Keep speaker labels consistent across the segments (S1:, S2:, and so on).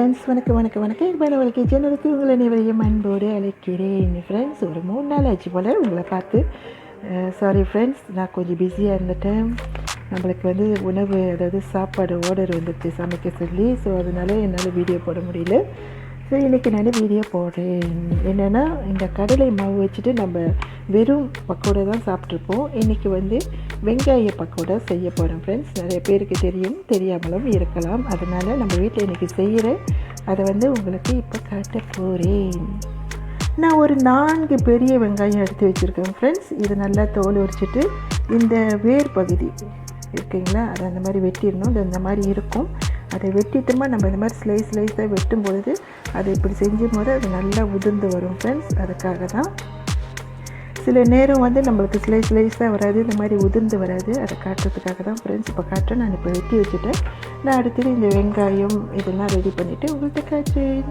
S1: Friends, வணக்கம். எனக்கு சேனலுக்கு உங்களை அனைவரையும் அன்போடு அழைக்கிறேன். ஃப்ரெண்ட்ஸ், ஒரு 3 நாள் ஆச்சு போல் உங்களை பார்த்து. சாரி ஃப்ரெண்ட்ஸ், நான் கொஞ்சம் பிஸியாக இருந்துட்டேன். நம்மளுக்கு உணவு, அதாவது சாப்பாடு ஆர்டர் வந்துடுச்சு சமைக்க சொல்லி. ஸோ அதனால் என்னால் வீடியோ போட முடியல. ஸோ இன்றைக்கி நான் வீடியோ போடுறேன். என்னென்னா, இந்த கடலை மாவு வச்சுட்டு நம்ம வெறும் பக்கோடா தான் சாப்பிட்ருப்போம். இன்றைக்கி வெங்காய பக்கோடா செய்ய போகிறேன் ஃப்ரெண்ட்ஸ். நிறைய பேருக்கு தெரியும், தெரியாமலும் இருக்கலாம். அதனால் நம்ம வீட்டில் இன்றைக்கி செய்கிறேன். அதை உங்களுக்கு இப்போ காட்ட போகிறேன். நான் ஒரு 4 பெரிய வெங்காயம் எடுத்து வச்சுருக்கேன் ஃப்ரெண்ட்ஸ். இது நல்லா தோல் உரிச்சிட்டு இந்த வேர் பகுதி இருக்குங்களா, அதை அந்த மாதிரி வெட்டிடணும். அது அந்த மாதிரி இருக்கும். அதை வெட்டிட்டோமா நம்ம இந்த மாதிரி ஸ்லைஸாக வெட்டும் பொழுது அதை இப்படி செஞ்சும் போது அது நல்லா உதிர்ந்து வரும் ஃப்ரெண்ட்ஸ். அதுக்காக தான் சில நேரம் நம்மளுக்கு ஸ்லைஸாக வராது, இந்த மாதிரி உதிர்ந்து வராது. அதை காட்டுறதுக்காக தான் ஃப்ரெண்ட்ஸ் இப்போ காட்டுறேன். நான் இப்போ வெட்டி வச்சுட்டேன். நான் அடுத்தது இந்த வெங்காயம் இதெல்லாம் ரெடி பண்ணிவிட்டு உங்கள்கிட்ட காட்டுறேன்.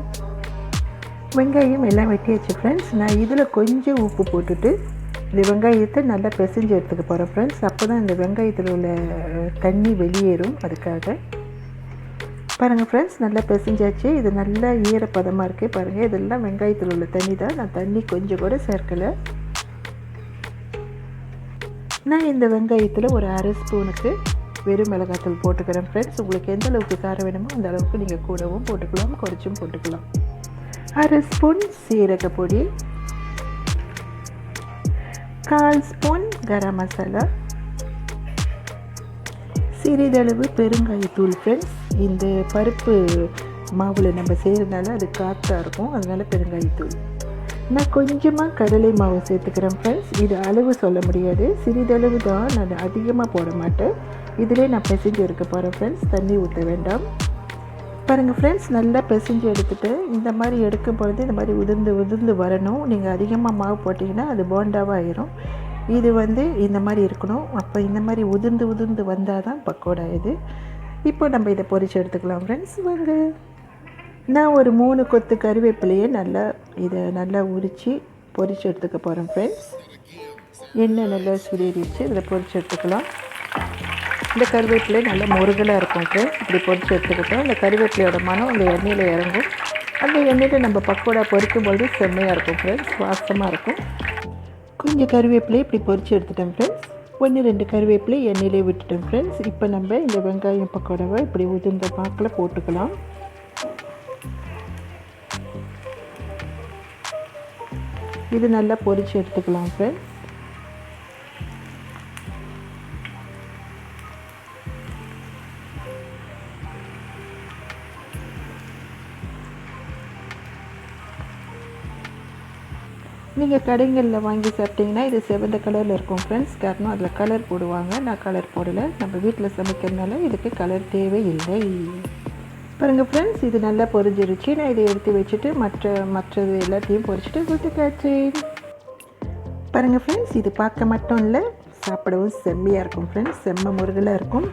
S1: வெங்காயம் எல்லாம் வெட்டியாச்சு ஃப்ரெண்ட்ஸ். நான் இதில் கொஞ்சம் உப்பு போட்டுட்டு இந்த வெங்காயத்தை நல்லா பிசைஞ்சு எடுத்துக்க போகிறேன் ஃப்ரெண்ட்ஸ். அப்போ தான் இந்த வெங்காயத்தில் உள்ள தண்ணி வெளியேறும். அதுக்காக பாருங்கள் ஃப்ரெண்ட்ஸ், நல்லா பிசைஞ்சாச்சு. இது நல்லா ஈரப்பதமாக இருக்குது பாருங்கள். இதெல்லாம் வெங்காயத்தில் உள்ள தண்ணி தான். நான் தண்ணி கொஞ்சம் கூட சேர்க்கலை. நான் இந்த வெங்காயத்தில் ஒரு 1/2 ஸ்பூனுக்கு வெறும் மிளகாத்தூள் போட்டுக்கிறேன் ஃப்ரெண்ட்ஸ். உங்களுக்கு எந்த அளவுக்கு காரம் வேணுமோ அந்த அளவுக்கு நீங்கள் கூடவும் போட்டுக்கலாம், குறைச்சும் போட்டுக்கலாம். 1/2 ஸ்பூன் சீரக பொடி, 1/4 ஸ்பூன் கரம் மசாலா, சிறிதளவு பெருங்காயத்தூள் ஃப்ரெண்ட்ஸ். இந்த பருப்பு மாவில் நம்ம செய்கிறதுனால அது காற்றாக இருக்கும், அதனால் பெருங்காயத்தூள். நான் கொஞ்சமாக கடலை மாவு சேர்த்துக்கிறேன் ஃப்ரெண்ட்ஸ். இது அளவு சொல்ல முடியாது, சிறிதளவு தான். நான் அதிகமாக போட மாட்டேன். இதிலே நான் பிசைஞ்சு எடுக்க போகிறேன் ஃப்ரெண்ட்ஸ். தண்ணி ஊற்ற வேண்டாம். பாருங்கள் ஃப்ரெண்ட்ஸ், நல்லா பிசைஞ்சு எடுத்துகிட்டு இந்த மாதிரி எடுக்கும் பொழுது இந்த மாதிரி உதிர்ந்து வரணும். நீங்கள் அதிகமாக மாவு போட்டிங்கன்னா அது போண்டாவாக ஆயிரும். இது இந்த மாதிரி இருக்கணும். அப்போ இந்த மாதிரி உதிர்ந்து வந்தால் தான் பக்கோடா இது. இப்போ நம்ம இதை பொரிச்சு எடுத்துக்கலாம் ஃப்ரெண்ட்ஸ். வாங்க. நான் ஒரு 3 கொத்து கறிவேப்பிலையை நல்லா உரித்து பொரிச்சு எடுத்துக்க போகிறேன் ஃப்ரெண்ட்ஸ். எண்ணெய் நல்லா சுடீரிச்சு இதில் பொரிச்சு எடுத்துக்கலாம். இந்த கறிவேப்பிலை நல்லா முருகலாக இருக்கும் ஃப்ரெண்ட்ஸ். இப்படி பொரிச்சு எடுத்துக்கிட்டோம். இந்த கறிவேப்பிலையோட மனம் அந்த எண்ணெயில் இறங்கும். அந்த எண்ணெயில் நம்ம பக்கோடா பொரிக்கும்போது செம்மையாக இருக்கும் ஃப்ரெண்ட்ஸ், வாசமாக இருக்கும். கொஞ்சம் கருவேப்பிலை இப்படி பொரிச்சு எடுத்துட்டேன் ஃப்ரெண்ட்ஸ். 1-2 கருவேப்பிலை எண்ணெயிலே விட்டுட்டேன் ஃப்ரெண்ட்ஸ். இப்போ நம்ம இந்த வெங்காயம் பக்கோடாவை இப்படி உதிர்ந்த பாக்கில் போட்டுக்கலாம். இது நல்லா பொரிச்சு எடுத்துக்கலாம் ஃப்ரெண்ட்ஸ். நீங்கள் கடைகளில் வாங்கி சாப்பிட்டிங்கன்னா இது செவந்த கலரில் இருக்கும் ஃப்ரெண்ட்ஸ். காரணம் அதில் கலர் போடுவாங்க. நான் கலர் போடலை. நம்ம வீட்டில் சமைக்கிறதுனால இதுக்கு கலர் தேவையில்லை. பாருங்கள் ஃப்ரெண்ட்ஸ், இது நல்லா பொரிஞ்சிருச்சு. நான் இதை எடுத்து வச்சுட்டு மற்றது எல்லாத்தையும் பொரிச்சிட்டு கொடுத்து காய்ச்சேன். பாருங்கள் ஃப்ரெண்ட்ஸ், இது பார்க்க மட்டும் இல்லை, சாப்பிடவும் செம்மையாக இருக்கும் ஃப்ரெண்ட்ஸ். செம்ம முருகலாக இருக்கும்.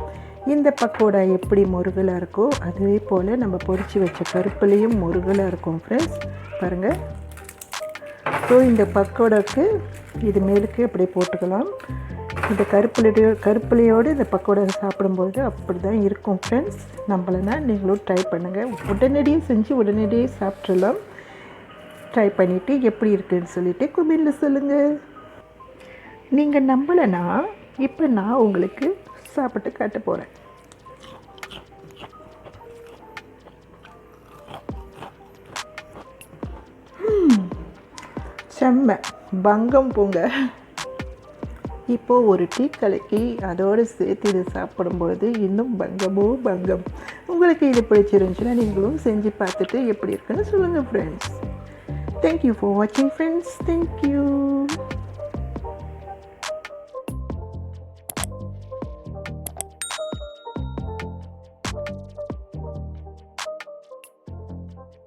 S1: இந்த பக்கோடா எப்படி முருகலாக இருக்கோ அதே போல் நம்ம பொரித்து வச்ச கருப்புலேயும் முருகலாக இருக்கும் ஃப்ரெண்ட்ஸ். பாருங்கள். ஸோ இந்த பக்கோடாவுக்கு இது மேலுக்கு அப்படி போட்டுக்கலாம். இந்த கருப்புலையோடு இந்த பக்கோடா சாப்பிடும்போது அப்படி தான் இருக்கும் ஃப்ரெண்ட்ஸ். நம்மளனா நீங்களும் ட்ரை பண்ணுங்கள். உடனடியே செஞ்சு உடனடியே சாப்பிட்றலாம். ட்ரை பண்ணிவிட்டு எப்படி இருக்குதுன்னு சொல்லிவிட்டு கமெண்ட்டில் சொல்லுங்கள். நீங்கள் நம்பலைன்னா இப்போ நான் உங்களுக்கு சாப்பிட்டு காட்ட போகிறேன். செம்ம பங்கம் போங்க. இப்போது ஒரு டீ கலக்கி அதோடு சேர்த்து இது சாப்பிடும்பொழுது இன்னும் பங்கம். உங்களுக்கு இது பிடிச்சிருந்துச்சுன்னா நீங்களும் செஞ்சு பார்த்துட்டு எப்படி இருக்குன்னு சொல்லுங்கள் ஃப்ரெண்ட்ஸ். தேங்க்யூ ஃபார் வாட்சிங் ஃப்ரெண்ட்ஸ். தேங்க்யூ.